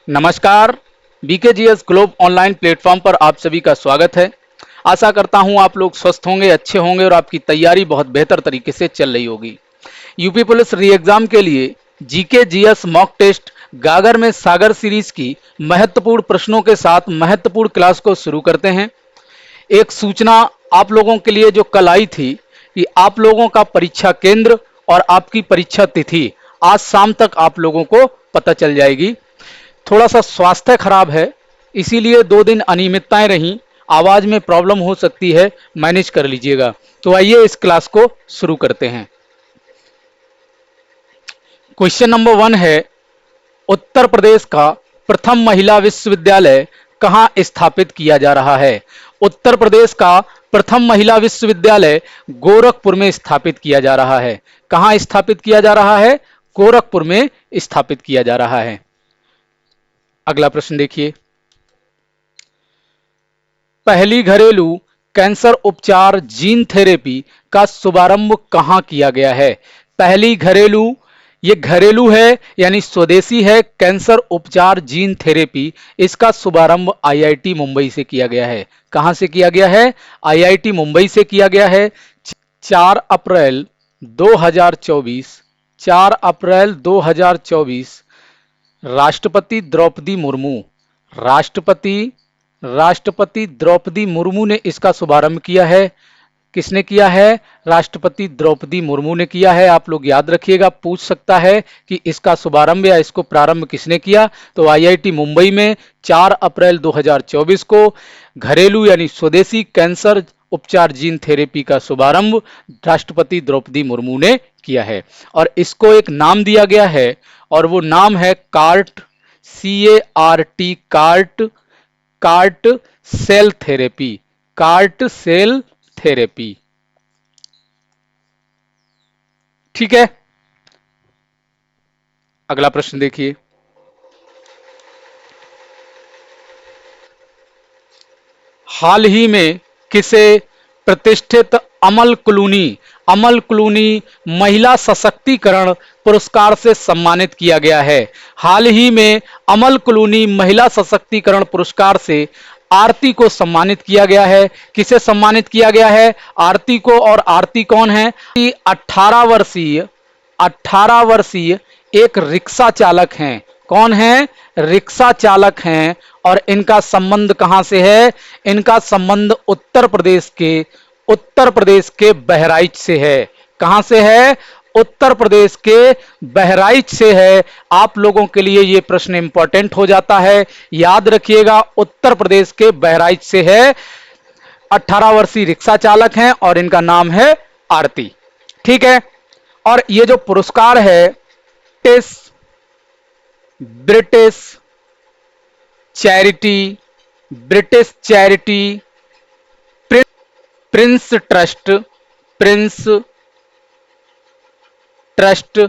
नमस्कार। बीकेजीएस globe online platform पर आप सभी का स्वागत है। आशा करता हूं आप लोग स्वस्थ होंगे, अच्छे होंगे और आपकी तैयारी बहुत बेहतर तरीके से चल रही होगी। यूपी पुलिस री एग्जाम के लिए जीके जीएस मॉक टेस्ट गागर में सागर सीरीज की महत्वपूर्ण प्रश्नों के साथ महत्वपूर्ण क्लास को शुरू करते हैं। एक सूचना आप लोगों के लिए जो कल आई थी कि आप लोगों का परीक्षा केंद्र और आपकी परीक्षा तिथि आज शाम तक आप लोगों को पता चल जाएगी। थोड़ा सा स्वास्थ्य खराब है, इसीलिए 2 दिन अनियमितताएं रहीं, आवाज में प्रॉब्लम हो सकती है, मैनेज कर लीजिएगा। तो आइए इस क्लास को शुरू करते हैं। क्वेश्चन नंबर 1 है, उत्तर प्रदेश का प्रथम महिला विश्वविद्यालय कहां स्थापित किया जा रहा है? उत्तर प्रदेश का प्रथम महिला विश्वविद्यालय गोरखपुर में स्थापित किया जा रहा है। कहां स्थापित किया जा रहा है? गोरखपुर में स्थापित किया जा रहा है। अगला प्रश्न देखिए, पहली घरेलू कैंसर उपचार जीन थेरेपी का शुभारंभ कहां किया गया है? पहली घरेलू, ये घरेलू है यानी स्वदेशी है, कैंसर उपचार जीन थेरेपी, इसका शुभारंभ आईआईटी मुंबई से किया गया है। कहां से किया गया है? आईआईटी मुंबई से किया गया है। 4 अप्रैल 2024, 4 अप्रैल 2024 राष्ट्रपति द्रौपदी मुर्मू, राष्ट्रपति राष्ट्रपति द्रौपदी मुर्मू ने इसका शुभारंभ किया है। किसने किया है? राष्ट्रपति द्रौपदी मुर्मू ने किया है। आप लोग याद रखिएगा, पूछ सकता है कि इसका शुभारंभ या इसको प्रारंभ किसने किया। तो आईआईटी मुंबई में 4 अप्रैल 2024 को घरेलू यानी स्वदेशी कैंसर उपचार जीन थेरेपी का शुभारंभ राष्ट्रपति द्रौपदी मुर्मू ने किया है और इसको एक नाम दिया गया है और वो नाम है cart, CART, cart cell therapy, cart cell therapy. ठीक है, अगला प्रश्न देखिए, हाल ही में किसे प्रतिष्ठित अमल क्लूनी महिला सशक्तिकरण पुरस्कार से सम्मानित किया गया है? हाल ही में अमल क्लूनी महिला सशक्तिकरण पुरस्कार से आरती को सम्मानित किया गया है। किसे सम्मानित किया गया है? आरती को। और आरती कौन है? 18 वर्षीय एक रिक्शा चालक हैं। कौन है? रिक्शा चालक हैं। और इनका संबंध कहां से है? इनका संबंध उत्तर प्रदेश के बहराइच से है। कहां से है? उत्तर प्रदेश के बहराइच से है। आप लोगों के लिए यह प्रश्न इंपॉर्टेंट हो जाता है, याद रखिएगा, उत्तर प्रदेश के बहराइच से है। 18 वर्षीय रिक्शा चालक हैं और इनका नाम है आरती। ठीक है, और ये जो पुरस्कार है British charity Prince trust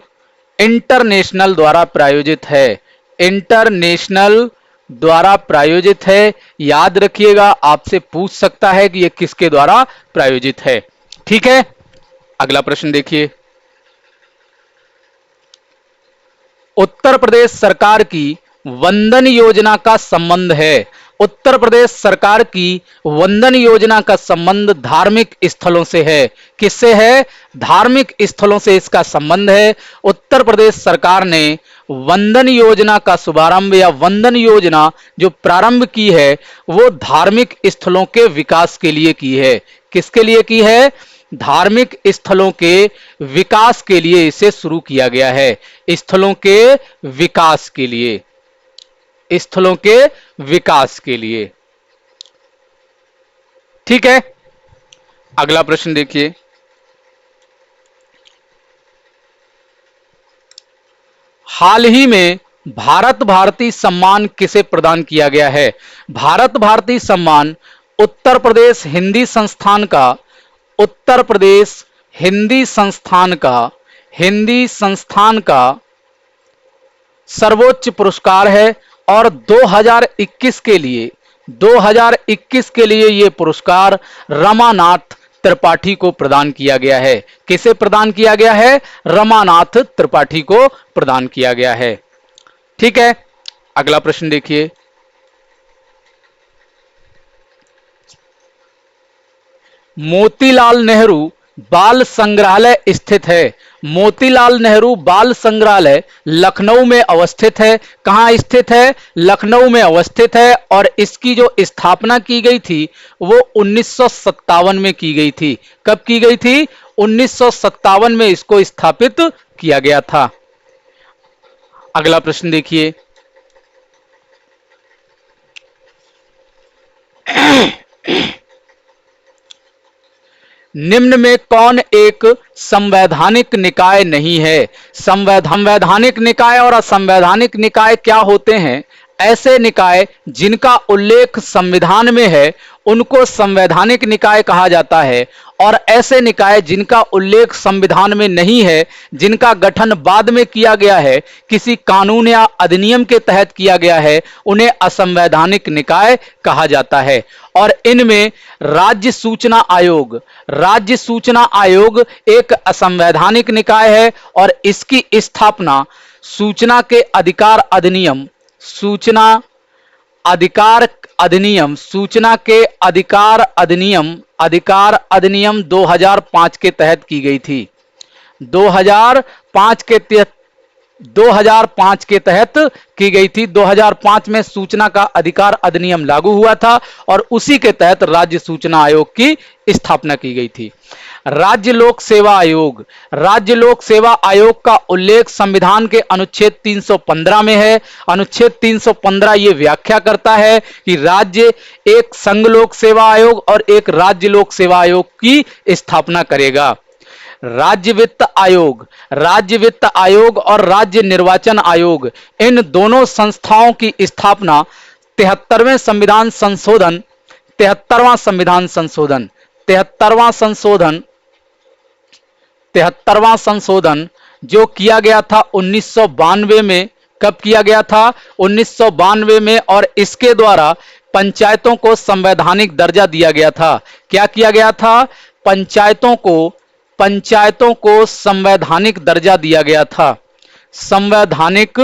international द्वारा प्रायोजित है। इंटरनेशनल द्वारा प्रायोजित है। याद रखिएगा, आपसे पूछ सकता है कि यह किसके द्वारा प्रायोजित है। ठीक है, अगला प्रश्न देखिए, उत्तर प्रदेश सरकार की वंदन योजना का संबंध है। उत्तर प्रदेश सरकार की वंदन योजना का संबंध धार्मिक स्थलों से है। किससे है? धार्मिक स्थलों से इसका संबंध है। उत्तर प्रदेश सरकार ने वंदन योजना का शुभारंभ या वंदन योजना जो प्रारंभ की है वो धार्मिक स्थलों के विकास के लिए की है। किसके लिए की है? धार्मिक स्थलों के विकास के लिए इसे शुरू किया गया है। स्थलों के विकास के लिए, स्थलों के विकास के लिए। ठीक है, अगला प्रश्न देखिए, हाल ही में भारत भारती सम्मान किसे प्रदान किया गया है? भारत भारती सम्मान उत्तर प्रदेश हिंदी संस्थान का, उत्तर प्रदेश हिंदी संस्थान का सर्वोच्च पुरस्कार है और 2021 के लिए यह पुरस्कार रमानाथ त्रिपाठी को प्रदान किया गया है। किसे प्रदान किया गया है? रमानाथ त्रिपाठी को प्रदान किया गया है। ठीक है, अगला प्रश्न देखिए, मोतीलाल नेहरू बाल संग्रहालय स्थित है। मोतीलाल नेहरू बाल संग्रहालय लखनऊ में अवस्थित है। कहां स्थित है? लखनऊ में अवस्थित है। और इसकी जो स्थापना की गई थी वो 1957 में की गई थी। कब की गई थी? 1957 में इसको स्थापित किया गया था। अगला प्रश्न देखिए, निम्न में कौन एक संवैधानिक निकाय नहीं है? संवैधानिक निकाय और असंवैधानिक निकाय क्या होते हैं? ऐसे निकाय जिनका उल्लेख संविधान में है उनको संवैधानिक निकाय कहा जाता है, और ऐसे निकाय जिनका उल्लेख संविधान में नहीं है, जिनका गठन बाद में किया गया है, किसी कानून या अधिनियम के तहत किया गया है, उन्हें असंवैधानिक निकाय कहा जाता है। और इनमें राज्य सूचना आयोग एक असंवैधानिक निकाय है, और इसकी स्थापना सूचना के अधिकार अधिनियम अधिकार अधिनियम 2005 के तहत की गई थी। 2005 के तहत 2005 के तहत की गई थी। 2005 में सूचना का अधिकार अधिनियम लागू हुआ था और उसी के तहत राज्य सूचना आयोग की स्थापना की गई थी। राज्य लोक सेवा आयोग का उल्लेख संविधान के अनुच्छेद 315 में है। अनुच्छेद 315 ये व्याख्या करता है कि राज्य एक संघ लोक सेवा आयोग और एक राज्य लोक सेवा आयोग की स्थापना करेगा। राज्य वित्त आयोग और राज्य निर्वाचन आयोग, इन दोनों संस्थाओं की स्थापना 73वां संशोधन जो किया गया था 1992 में। कब किया गया था? 1992 में। और इसके द्वारा पंचायतों को संवैधानिक दर्जा दिया गया था। क्या किया गया था? पंचायतों को संवैधानिक दर्जा दिया गया था। संवैधानिक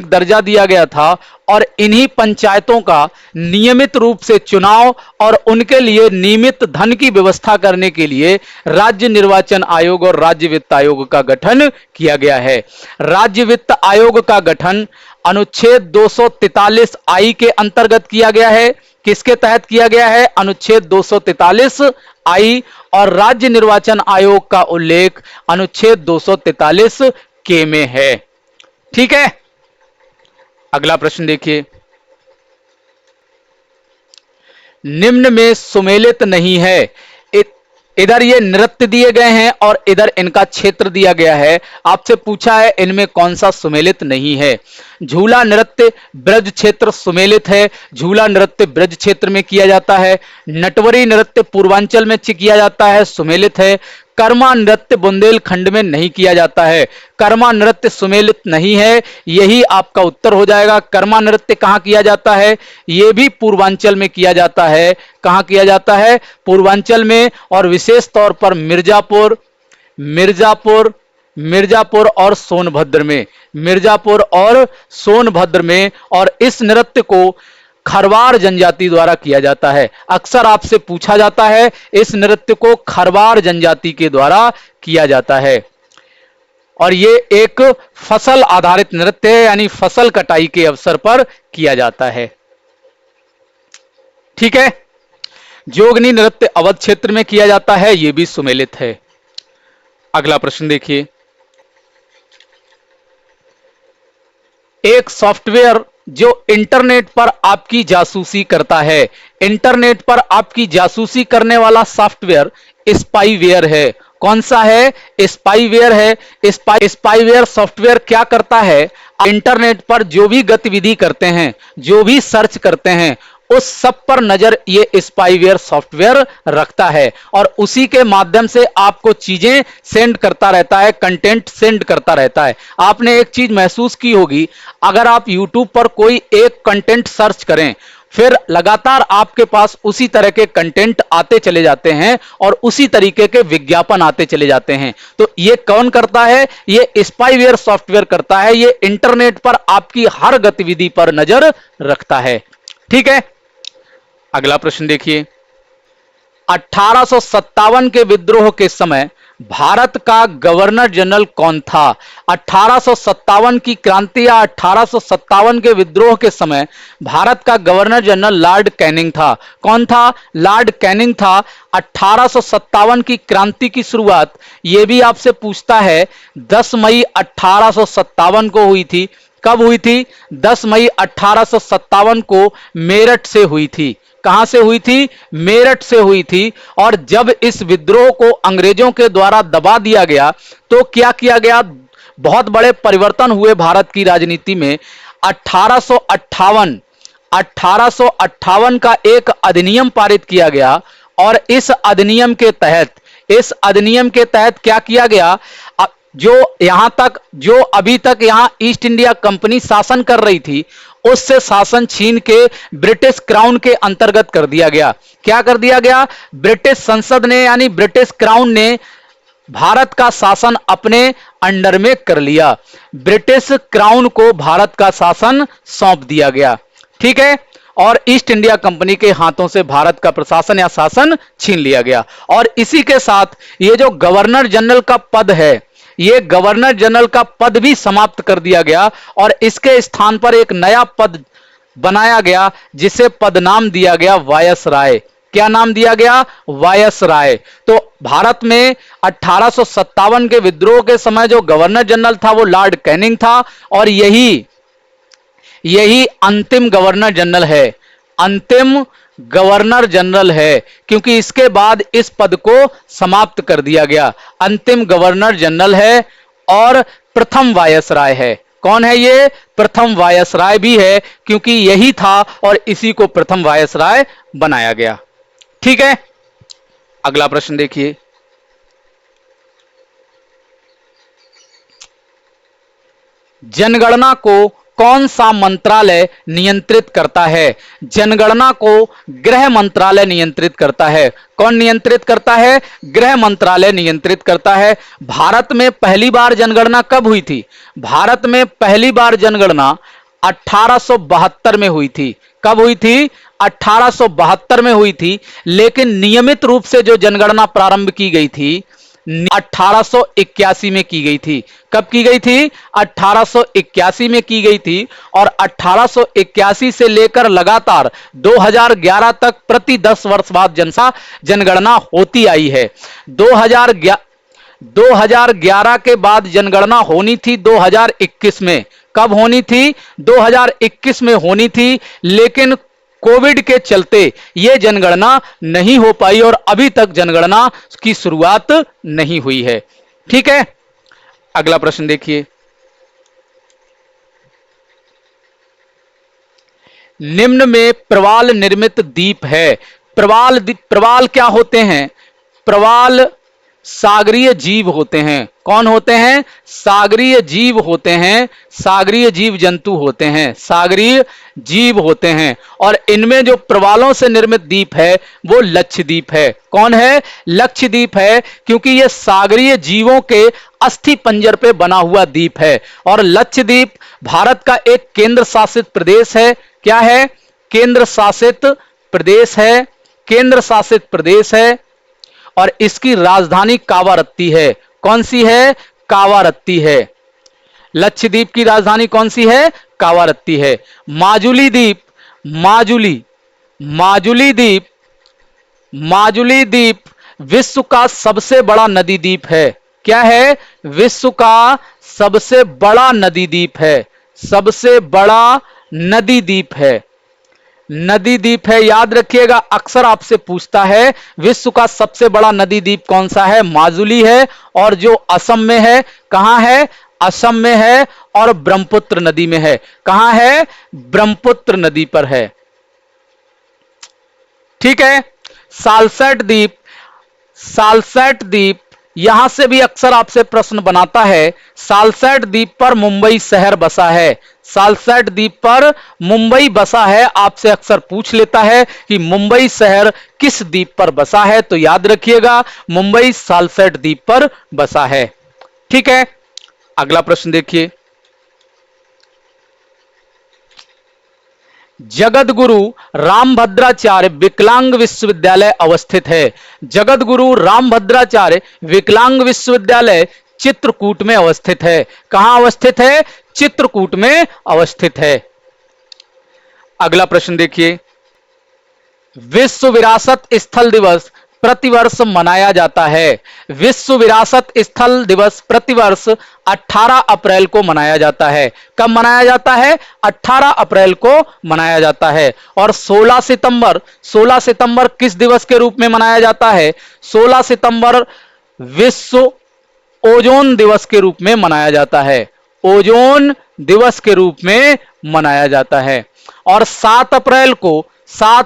दर्जा दिया गया था। और इन्हीं पंचायतों का नियमित रूप से चुनाव और उनके लिए नियमित धन की व्यवस्था करने के लिए राज्य निर्वाचन आयोग और राज्य वित्त आयोग का गठन किया गया है। राज्य वित्त आयोग का गठन अनुच्छेद 243 आई के अंतर्गत किया गया है। किसके तहत किया गया है? अनुच्छेद 243 आई। और राज्य निर्वाचन आयोग का उल्लेख अनुच्छेद 243 के में है। ठीक है, अगला प्रश्न देखिए, निम्न में सुमेलित नहीं है। इधर ये नृत्य दिए गए हैं और इधर इनका क्षेत्र दिया गया है। आपसे पूछा है इनमें कौन सा सुमेलित नहीं है। झूला नृत्य ब्रज क्षेत्र सुमेलित है। झूला नृत्य ब्रज क्षेत्र में किया जाता है। नटवरी नृत्य पूर्वांचल में किया जाता है, सुमेलित है। कर्मा नृत्य बुंदेलखंड में नहीं किया जाता है। कर्मा नृत्य सुमेलित नहीं है, यही आपका उत्तर हो जाएगा। कर्मा नृत्य कहां किया जाता है? यह भी पूर्वांचल में किया जाता है। कहां किया जाता है? पूर्वांचल में, और विशेष तौर पर मिर्जापुर और सोनभद्र में। और इस नृत्य को खरवार जनजाति द्वारा किया जाता है। अक्सर आपसे पूछा जाता है, इस नृत्य को खरवार जनजाति के द्वारा किया जाता है। और ये एक फसल आधारित नृत्य है, यानी फसल कटाई के अवसर पर किया जाता है। ठीक है, जोगनी नृत्य अवध क्षेत्र में किया जाता है, यह भी सुमेलित है। अगला प्रश्न देखिए, एक सॉफ्टवेयर जो इंटरनेट पर आपकी जासूसी करता है। इंटरनेट पर आपकी जासूसी करने वाला सॉफ्टवेयर स्पाईवेयर है। कौन सा है? स्पाईवेयर है। स्पाईवेयर सॉफ्टवेयर क्या करता है? इंटरनेट पर जो भी गतिविधि करते हैं, जो भी सर्च करते हैं, उस सब पर नजर ये स्पाईवेयर सॉफ्टवेयर रखता है और उसी के माध्यम से आपको चीजें सेंड करता रहता है, कंटेंट सेंड करता रहता है। आपने एक चीज महसूस की होगी, अगर आप YouTube पर कोई एक कंटेंट सर्च करें, फिर लगातार आपके पास उसी तरह के कंटेंट आते चले जाते हैं और उसी तरीके के विज्ञापन आते चले जाते हैं। तो ये कौन करता है? ये स्पाईवेयर सॉफ्टवेयर करता है। ये इंटरनेट पर आपकी हर गतिविधि पर नजर रखता है। ठीक है, अगला प्रश्न देखिए। 1857 के विद्रोह के समय भारत का गवर्नर जनरल कौन था? 1857 की क्रांति या 1857 के विद्रोह के समय भारत का गवर्नर जनरल लॉर्ड कैनिंग था। कौन था? लॉर्ड कैनिंग था। 1857 की क्रांति की शुरुआत यह भी आपसे पूछता है 10 मई 1857 को हुई थी। कब हुई थी? 10 मई 1857 को मेरठ से हुई थी। कहां से हुई थी? मेरठ से हुई थी। और जब इस विद्रोह को अंग्रेजों के द्वारा दबा दिया गया तो क्या किया गया? बहुत बड़े परिवर्तन हुए भारत की राजनीति में। 1858 का एक अधिनियम पारित किया गया और इस अधिनियम के तहत क्या किया गया? जो अभी तक यहां ईस्ट इंडिया कंपनी शासन कर रही थी, उससे शासन छीन के ब्रिटिश क्राउन के अंतर्गत कर दिया गया। क्या कर दिया गया? ब्रिटिश संसद ने यानी ब्रिटिश क्राउन ने भारत का शासन अपने अंडर में कर लिया। ब्रिटिश क्राउन को भारत का शासन सौंप दिया गया। ठीक है, और ईस्ट इंडिया कंपनी के हाथों से भारत का प्रशासन या शासन छीन लिया गया। और इसी के साथ ये जो गवर्नर जनरल का पद है, ये गवर्नर जनरल का पद भी समाप्त कर दिया गया और इसके स्थान पर एक नया पद बनाया गया जिसे पदनाम दिया गया वायसराय। क्या नाम दिया गया? वायसराय। तो भारत में 1857 के विद्रोह के समय जो गवर्नर जनरल था वो लॉर्ड कैनिंग था और यही अंतिम गवर्नर जनरल है। अंतिम गवर्नर जनरल है क्योंकि इसके बाद इस पद को समाप्त कर दिया गया। अंतिम गवर्नर जनरल है और प्रथम वायसराय है। कौन है ये? प्रथम वायसराय भी है क्योंकि यही था और इसी को प्रथम वायसराय बनाया गया। ठीक है, अगला प्रश्न देखिए। जनगणना को कौन सा मंत्रालय नियंत्रित करता है? जनगणना को गृह मंत्रालय नियंत्रित करता है। कौन नियंत्रित करता है? गृह मंत्रालय नियंत्रित करता है। भारत में पहली बार जनगणना कब हुई थी? भारत में पहली बार जनगणना 1872 में हुई थी। कब हुई थी? 1872 में हुई थी। लेकिन नियमित रूप से जो जनगणना प्रारंभ की गई थी 1881 में की गई थी। कब की गई थी? 1881 में की गई थी और 1881 से लेकर लगातार 2011 तक प्रति 10 वर्ष बाद जनगणना होती आई है। 2011 के बाद जनगणना होनी थी 2021 में। कब होनी थी? 2021 में होनी थी, लेकिन कोविड के चलते यह जनगणना नहीं हो पाई और अभी तक जनगणना की शुरुआत नहीं हुई है। ठीक है, अगला प्रश्न देखिए। निम्न में प्रवाल निर्मित द्वीप है। प्रवाल क्या होते हैं? प्रवाल सागरीय जीव होते हैं। कौन होते हैं? सागरीय जीव होते हैं। सागरीय जीव जंतु होते हैं। सागरीय जीव होते हैं और इनमें जो प्रवालों से निर्मित द्वीप है वो लक्षद्वीप है। कौन है? लक्षद्वीप है क्योंकि यह सागरीय जीवों के अस्थि पंजर पे बना हुआ द्वीप है। और लक्षद्वीप भारत का एक केंद्र शासित प्रदेश है। क्या है? केंद्र शासित प्रदेश है। केंद्र शासित प्रदेश है और इसकी राजधानी कावारत्ती है। कौन सी है? कावारत्ती है। लक्षद्वीप की राजधानी कौन सी है? कावारत्ती है। माजुली द्वीप माजुली द्वीप विश्व का सबसे बड़ा नदी द्वीप है। क्या है? विश्व का सबसे बड़ा नदी द्वीप है। सबसे बड़ा नदी द्वीप है। नदी द्वीप है, याद रखिएगा, अक्सर आपसे पूछता है विश्व का सबसे बड़ा नदी द्वीप कौन सा है? माजुली है और जो असम में है। कहां है? असम में है और ब्रह्मपुत्र नदी में है। कहां है? ब्रह्मपुत्र नदी पर है। ठीक है। सालसेट द्वीप यहां से भी अक्सर आपसे प्रश्न बनाता है, सालसेट द्वीप पर मुंबई शहर बसा है। सालसेट द्वीप पर मुंबई बसा है, आपसे अक्सर पूछ लेता है कि मुंबई शहर किस द्वीप पर बसा है, तो याद रखिएगा मुंबई सालसेट द्वीप पर बसा है। ठीक है, अगला प्रश्न देखिए। जगत गुरु रामभद्राचार्य विकलांग विश्वविद्यालय अवस्थित है। जगत गुरु रामभद्राचार्य विकलांग विश्वविद्यालय चित्रकूट में अवस्थित है। कहां अवस्थित है? चित्रकूट में अवस्थित है। अगला प्रश्न देखिए। विश्व विरासत स्थल दिवस प्रतिवर्ष मनाया जाता है। विश्व विरासत स्थल दिवस प्रतिवर्ष 18 अप्रैल को मनाया जाता है। कब मनाया जाता है? 18 अप्रैल को मनाया जाता है। और 16 सितंबर किस दिवस के रूप में मनाया जाता है? 16 सितंबर विश्व ओजोन दिवस के रूप में मनाया जाता है। ओजोन दिवस के रूप में मनाया जाता है। और 7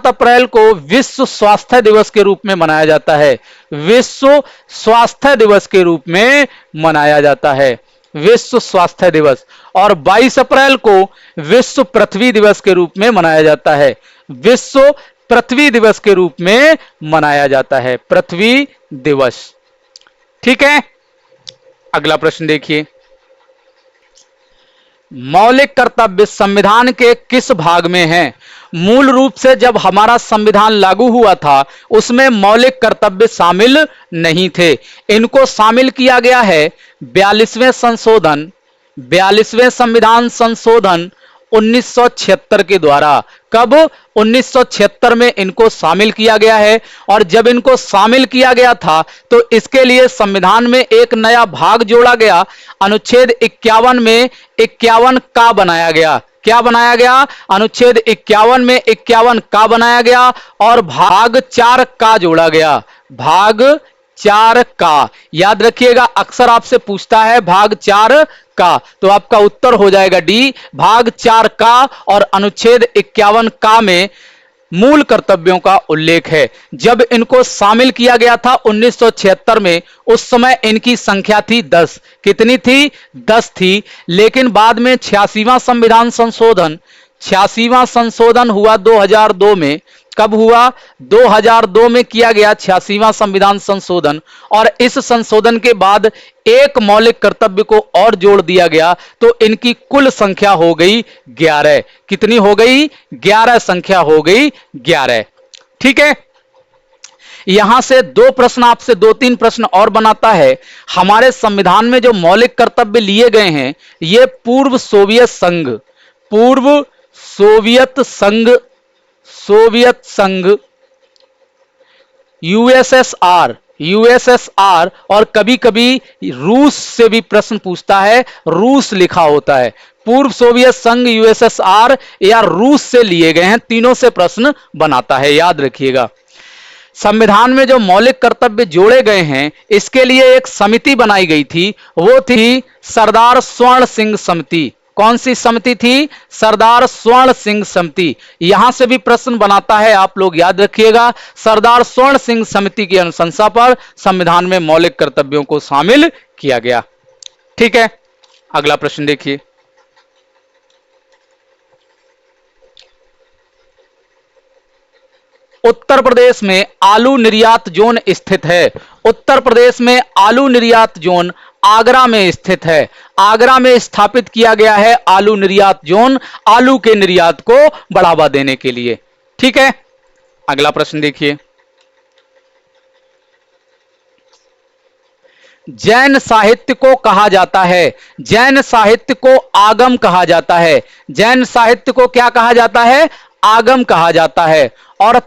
अप्रैल को विश्व स्वास्थ्य दिवस के रूप में मनाया जाता है। विश्व स्वास्थ्य दिवस के रूप में मनाया जाता है। विश्व स्वास्थ्य दिवस। और 22 अप्रैल को विश्व पृथ्वी दिवस के रूप में मनाया जाता है। विश्व पृथ्वी दिवस के रूप में मनाया जाता है। पृथ्वी दिवस। ठीक है, अगला प्रश्न देखिए। मौलिक कर्तव्य संविधान के किस भाग में है? मूल रूप से जब हमारा संविधान लागू हुआ था उसमें मौलिक कर्तव्य शामिल नहीं थे। इनको शामिल किया गया है 42वें संविधान संशोधन 1976 के द्वारा। कब? 1976 में इनको शामिल किया गया है। और जब इनको शामिल किया गया था तो इसके लिए संविधान में एक नया भाग जोड़ा गया। अनुच्छेद 51 में 51 का बनाया गया। क्या बनाया गया? अनुच्छेद 51 में 51 का बनाया गया और भाग 4 का जोड़ा गया। भाग 4 का याद रखिएगा, अक्सर आपसे पूछता है भाग 4 का, तो आपका उत्तर हो जाएगा डी, भाग 4 का। और अनुच्छेद 51 का में मूल कर्तव्यों का उल्लेख है। जब इनको शामिल किया गया था 1976 में, उस समय इनकी संख्या थी 10। कितनी थी? 10 थी। लेकिन बाद में 86वां संशोधन हुआ 2002 में। कब हुआ? 2002 में किया गया 86वां संविधान संशोधन। और इस संशोधन के बाद एक मौलिक कर्तव्य को और जोड़ दिया गया, तो इनकी कुल संख्या हो गई 11। कितनी हो गई? 11 संख्या हो गई 11। ठीक है, यहां से दो प्रश्न आपसे, 2-3 प्रश्न और बनाता है। हमारे संविधान में जो मौलिक कर्तव्य लिए गए हैं ये पूर्व सोवियत संघ यूएसएसआर और कभी कभी रूस से भी प्रश्न पूछता है, रूस लिखा होता है। पूर्व सोवियत संघ, यूएसएसआर या रूस से लिए गए हैं, तीनों से प्रश्न बनाता है, याद रखिएगा। संविधान में जो मौलिक कर्तव्य जोड़े गए हैं इसके लिए एक समिति बनाई गई थी, वो थी सरदार स्वर्ण सिंह समिति। कौन सी समिति थी? सरदार स्वर्ण सिंह समिति। यहां से भी प्रश्न बनाता है, आप लोग याद रखिएगा। सरदार स्वर्ण सिंह समिति की अनुशंसा पर संविधान में मौलिक कर्तव्यों को शामिल किया गया। ठीक है, अगला प्रश्न देखिए। उत्तर प्रदेश में आलू निर्यात जोन स्थित है। उत्तर प्रदेश में आलू निर्यात जोन आगरा में स्थित है। आगरा में स्थापित किया गया है आलू निर्यात जोन, आलू के निर्यात को बढ़ावा देने के लिए। ठीक है, अगला प्रश्न देखिए। जैन साहित्य को कहा जाता है? जैन साहित्य को आगम कहा जाता है। जैन साहित्य को क्या कहा जाता है? आगम कहा जाता है। और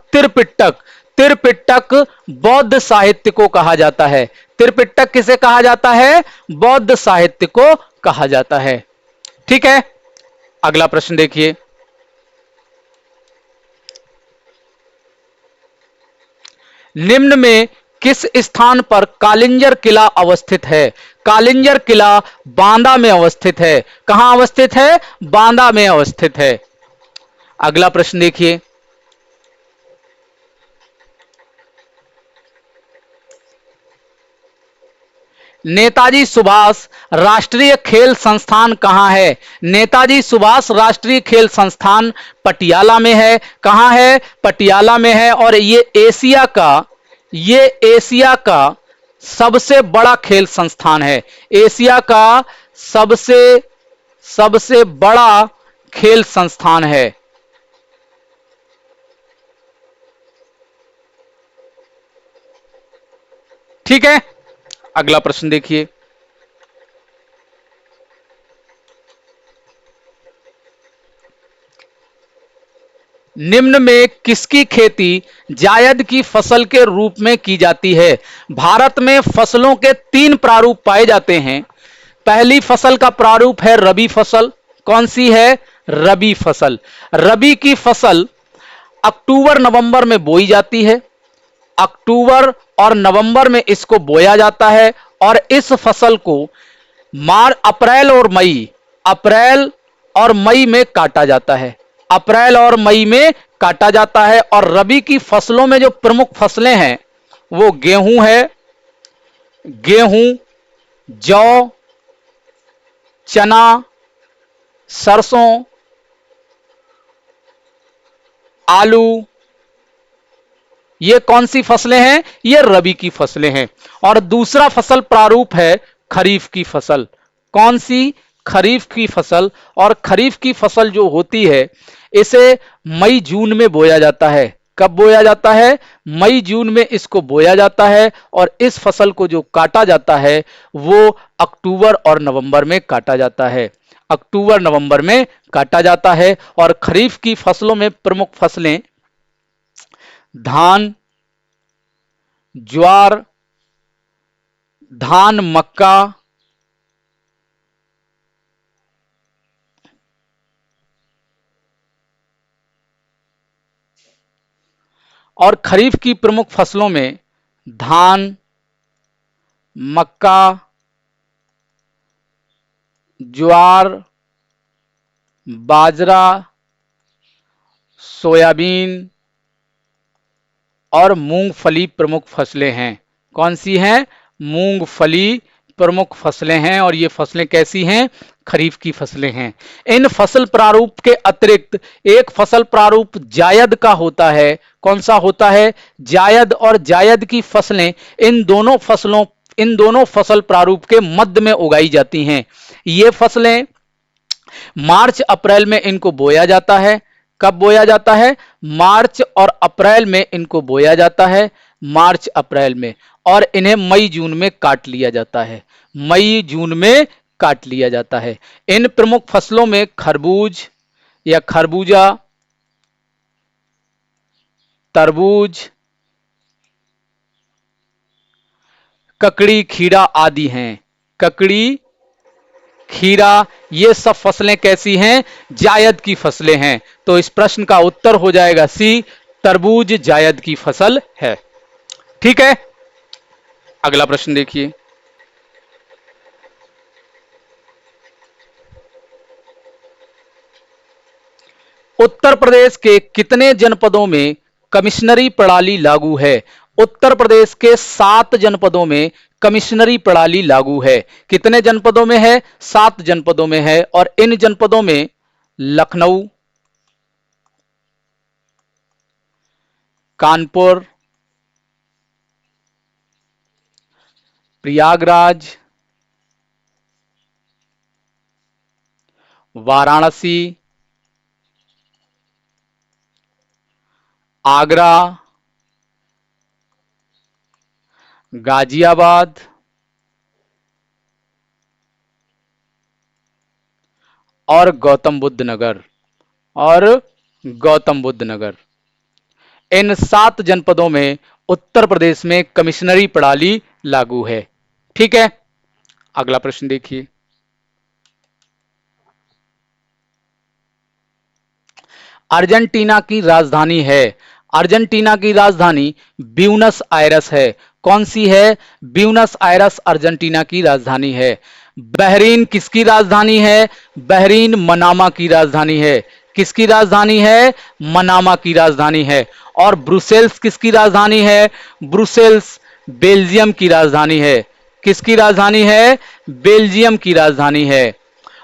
त्रिपिटक बौद्ध साहित्य को कहा जाता है। त्रिपिटक किसे कहा जाता है? बौद्ध साहित्य को कहा जाता है। ठीक है, अगला प्रश्न देखिए। निम्न में किस स्थान पर कालिंजर किला अवस्थित है? कालिंजर किला बांदा में अवस्थित है। कहां अवस्थित है? बांदा में अवस्थित है। अगला प्रश्न देखिए। नेताजी सुभाष राष्ट्रीय खेल संस्थान कहाँ है? नेताजी सुभाष राष्ट्रीय खेल संस्थान पटियाला में है। कहाँ है? पटियाला में है। और ये एशिया का सबसे बड़ा खेल संस्थान है। एशिया का सबसे बड़ा खेल संस्थान है। ठीक है, अगला प्रश्न देखिए। निम्न में किसकी खेती जायद की फसल के रूप में की जाती है? भारत में फसलों के तीन प्रारूप पाए जाते हैं। पहली फसल का प्रारूप है रबी फसल। कौन सी है? रबी फसल। रबी की फसल अक्टूबर नवंबर में बोई जाती है। अक्टूबर और नवंबर में इसको बोया जाता है और इस फसल को अप्रैल और मई में काटा जाता है। अप्रैल और मई में काटा जाता है। और रबी की फसलों में जो प्रमुख फसलें हैं वो गेहूं, जौ, चना, सरसों, आलू। ये कौन सी फसलें हैं? ये रबी की फसलें हैं। और दूसरा फसल प्रारूप है खरीफ की फसल। कौन सी? खरीफ की फसल। और खरीफ की फसल जो होती है इसे मई जून में बोया जाता है। कब बोया जाता है? मई जून में इसको बोया जाता है। और इस फसल को जो काटा जाता है वो अक्टूबर और नवंबर में काटा जाता है। अक्टूबर नवंबर में काटा जाता है। और खरीफ की फसलों में प्रमुख फसलें धान, मक्का, और खरीफ की प्रमुख फसलों में धान, मक्का, ज्वार, बाजरा, सोयाबीन और मूंगफली प्रमुख फसलें हैं। कौन सी हैं? मूंगफली प्रमुख फसलें हैं। और ये फसलें कैसी हैं? खरीफ की फसलें हैं। इन फसल प्रारूप के अतिरिक्त एक फसल प्रारूप जायद का होता है। कौन सा होता है? जायद। और जायद की फसलें इन दोनों फसल प्रारूप के मध्य में उगाई जाती हैं। ये फसलें मार्च अप्रैल में इनको बोया जाता है। कब बोया जाता है? मार्च और अप्रैल में इनको बोया जाता है। मार्च अप्रैल में। और इन्हें मई जून में काट लिया जाता है। मई जून में काट लिया जाता है। इन प्रमुख फसलों में खरबूज या खरबूजा, तरबूज, ककड़ी, खीरा आदि हैं। ककड़ी, खीरा, ये सब फसलें कैसी हैं? जायद की फसलें हैं। तो इस प्रश्न का उत्तर हो जाएगा सी, तरबूज जायद की फसल है। ठीक है, अगला प्रश्न देखिए। उत्तर प्रदेश के कितने जनपदों में कमिश्नरी प्रणाली लागू है? उत्तर प्रदेश के 7 जनपदों में कमिश्नरी प्रणाली लागू है। कितने जनपदों में है? 7 जनपदों में है। और इन जनपदों में लखनऊ, कानपुर, प्रयागराज, वाराणसी, आगरा, गाजियाबाद और गौतम बुद्ध नगर। इन 7 जनपदों में उत्तर प्रदेश में कमिश्नरी प्रणाली लागू है। ठीक है, अगला प्रश्न देखिए। अर्जेंटीना की राजधानी ब्यूनस आयरस है। कौन सी है? ब्यूनस आयरस अर्जेंटीना की राजधानी है। बहरीन किसकी राजधानी है? बहरीन मनामा की राजधानी है। किसकी राजधानी है? मनामा की राजधानी है। और ब्रुसेल्स किसकी राजधानी है? ब्रुसेल्स बेल्जियम की राजधानी है। किसकी राजधानी है? बेल्जियम की राजधानी है।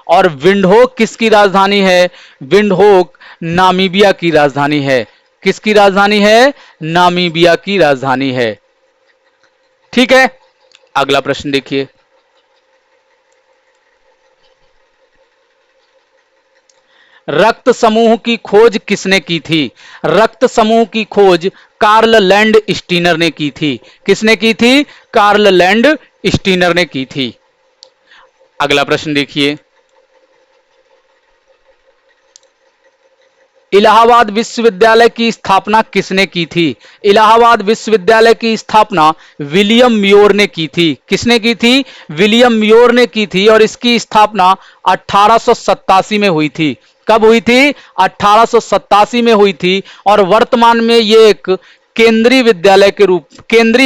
और विंडहोक किसकी राजधानी है? विंडहोक नामीबिया की राजधानी है। किसकी राजधानी है? नामीबिया की राजधानी है। ठीक है, अगला प्रश्न देखिए। रक्त समूह की खोज किसने की थी? रक्त समूह की खोज कार्ल लैंड स्टीनर ने की थी। किसने की थी? कार्ल लैंड स्टीनर ने की थी। अगला प्रश्न देखिए। इलाहाबाद विश्वविद्यालय की स्थापना किसने की थी? इलाहाबाद विश्वविद्यालय की स्थापना विलियम म्योर ने की थी। किसने की थी? विलियम म्योर ने की थी। और इसकी स्थापना 1887 में हुई थी। कब हुई थी? 1887 में हुई थी। और वर्तमान में ये एक केंद्रीय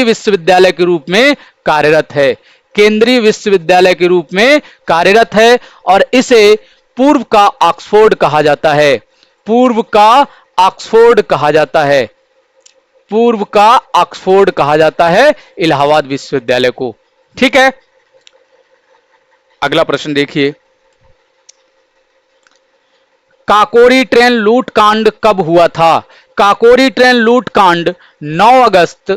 विश्वविद्यालय के रूप में कार्यरत है। केंद्रीय विश्वविद्यालय के रूप में कार्यरत है। और इसे पूर्व का ऑक्सफोर्ड कहा जाता है। पूर्व का ऑक्सफोर्ड कहा जाता है। पूर्व का ऑक्सफोर्ड कहा जाता है इलाहाबाद विश्वविद्यालय को। ठीक है, अगला प्रश्न देखिए। काकोरी ट्रेन लूट कांड कब हुआ था? काकोरी ट्रेन लूट कांड 9 अगस्त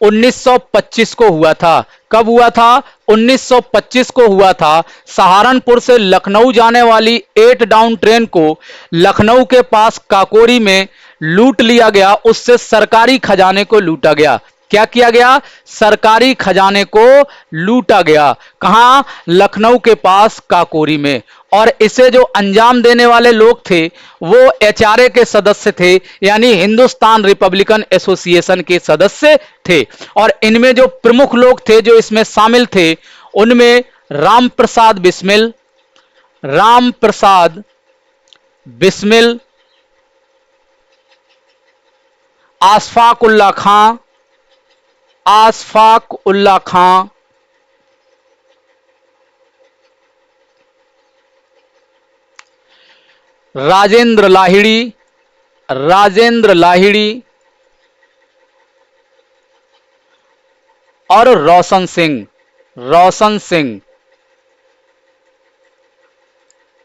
1925 को हुआ था। कब हुआ था? 1925 को हुआ था। सहारनपुर से लखनऊ जाने वाली 8 डाउन ट्रेन को लखनऊ के पास काकोरी में लूट लिया गया। उससे सरकारी खजाने को लूटा गया। क्या किया गया? सरकारी खजाने को लूटा गया। कहां? लखनऊ के पास काकोरी में। और इसे जो अंजाम देने वाले लोग थे वो एचआरए के सदस्य थे, यानी हिंदुस्तान रिपब्लिकन एसोसिएशन के सदस्य थे। और इनमें जो प्रमुख लोग थे जो इसमें शामिल थे, उनमें राम प्रसाद बिस्मिल, आशफाक उल्ला खां, राजेंद्र लाहिड़ी और रोशन सिंह।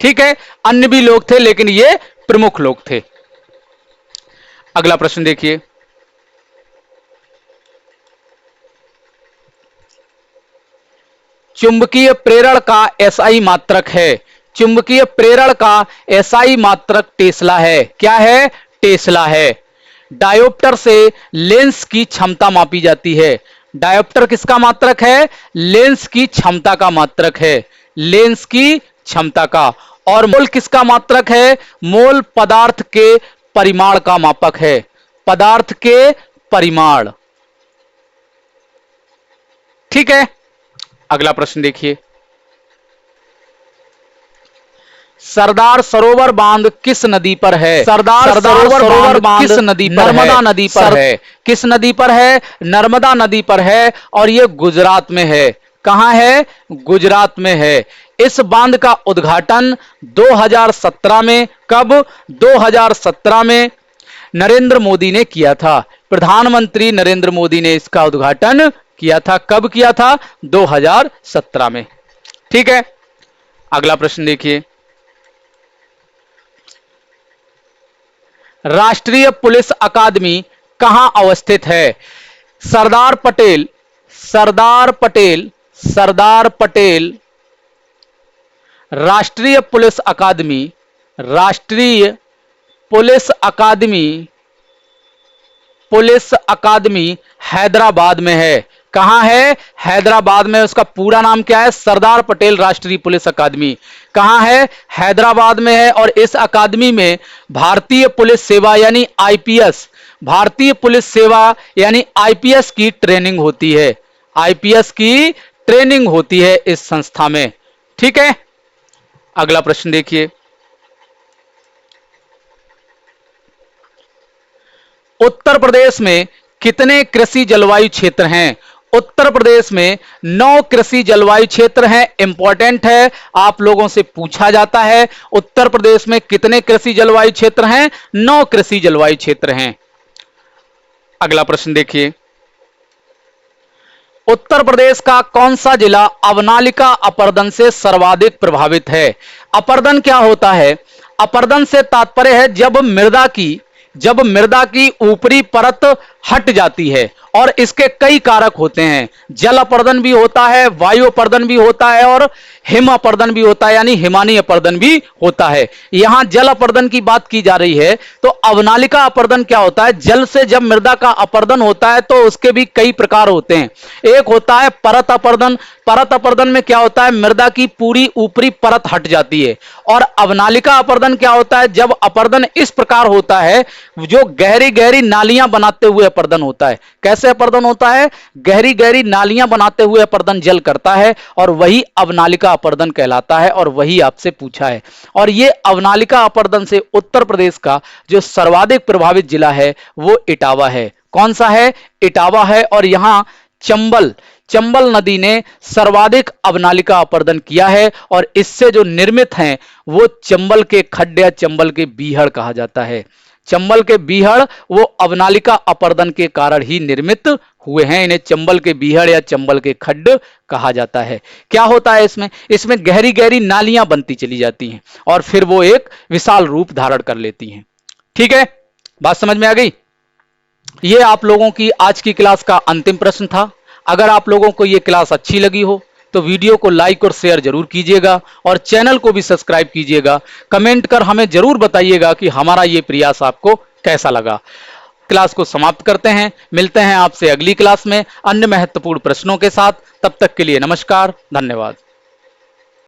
ठीक है, अन्य भी लोग थे लेकिन ये प्रमुख लोग थे। अगला प्रश्न देखिए। चुंबकीय प्रेरण का एसआई मात्रक है। चुंबकीय प्रेरण का एसआई मात्रक टेस्ला है। क्या है? टेस्ला है। डायोप्टर से लेंस की क्षमता मापी जाती है। डायोप्टर किसका मात्रक है? लेंस की क्षमता का मात्रक है। लेंस की क्षमता का। और मोल किसका मात्रक है? मोल पदार्थ के परिमाण का मापक है। पदार्थ के परिमाण। ठीक है, अगला प्रश्न देखिए। सरदार सरोवर बांध किस नदी पर है? सरदार सरोवर बांध किस नदी पर? नर्मदा नदी पर है। किस नदी पर है? नर्मदा नदी पर है। और यह गुजरात में है। कहां है? गुजरात में है। इस बांध का उद्घाटन 2017 में, कब? 2017 में नरेंद्र मोदी ने किया था। प्रधानमंत्री नरेंद्र मोदी ने इसका उद्घाटन किया था। कब किया था? 2017 में। ठीक है, अगला प्रश्न देखिए। राष्ट्रीय पुलिस अकादमी कहां अवस्थित है? सरदार पटेल राष्ट्रीय पुलिस अकादमी हैदराबाद में है। कहां है? हैदराबाद में। उसका पूरा नाम क्या है? सरदार पटेल राष्ट्रीय पुलिस अकादमी। कहां है? हैदराबाद में है। और इस अकादमी में भारतीय पुलिस सेवा यानी आईपीएस की ट्रेनिंग होती है। आईपीएस की ट्रेनिंग होती है इस संस्था में। ठीक है, अगला प्रश्न देखिए। उत्तर प्रदेश में कितने कृषि जलवायु क्षेत्र हैं? उत्तर प्रदेश में 9 कृषि जलवायु क्षेत्र हैं। इंपॉर्टेंट है, आप लोगों से पूछा जाता है उत्तर प्रदेश में कितने कृषि जलवायु क्षेत्र हैं? 9 कृषि जलवायु क्षेत्र हैं। अगला प्रश्न देखिए। उत्तर प्रदेश का कौन सा जिला अवनालिका अपर्दन से सर्वाधिक प्रभावित है? अपर्दन क्या होता है? अपर्दन से तात्पर्य है जब मृदा की ऊपरी परत हट जाती है, और इसके कई कारक होते हैं। जल अपर्दन भी होता है, वायु अपर्दन भी होता है, और हिम अपर्दन भी होता है, यानी हिमानी अपर्दन भी होता है। यहां जल अपर्दन की बात की जा रही है, तो अवनालिका अपर्दन क्या होता है? जल से जब मृदा का अपर्दन होता है तो उसके भी कई प्रकार होते हैं। एक होता है परत अपर्दन। परत अपर्दन में क्या होता है? मृदा की पूरी ऊपरी परत हट जाती है। और अवनालिका अपर्दन क्या होता है? जब अपर्दन इस प्रकार होता है, जो गहरी गहरी नालियां बनाते हुए अपर्दन होता है। कैसे अपर्दन होता है? गहरी गहरी नालियां बनाते हुए अपर्दन जल करता है, और वही अवनालिका अपर्दन कहलाता है, और वही आपसे पूछा है। और ये अवनालिका अपर्दन से उत्तर प्रदेश का जो सर्वाधिक प्रभावित जिला है वो इटावा है। कौन सा है? इटावा है। और यहां चंबल नदी ने सर्वाधिक अवनालिका अपर्दन किया है, और इससे जो निर्मित हैं वो चंबल के खड्ड या चंबल के बीहड़ कहा जाता है। चंबल के बीहड़ वो अवनालिका अपर्दन के कारण ही निर्मित हुए हैं। इन्हें चंबल के बीहड़ या चंबल के खड्ड कहा जाता है। क्या होता है इसमें गहरी गहरी नालियां बनती चली जाती हैं, और फिर वो एक विशाल रूप धारण कर लेती हैं। ठीक है, बात समझ में आ गई? ये आप लोगों की आज की क्लास का अंतिम प्रश्न था। अगर आप लोगों को ये क्लास अच्छी लगी हो तो वीडियो को लाइक और शेयर जरूर कीजिएगा, और चैनल को भी सब्सक्राइब कीजिएगा। कमेंट कर हमें जरूर बताइएगा कि हमारा ये प्रयास आपको कैसा लगा। क्लास को समाप्त करते हैं, मिलते हैं आपसे अगली क्लास में अन्य महत्वपूर्ण प्रश्नों के साथ। तब तक के लिए नमस्कार, धन्यवाद।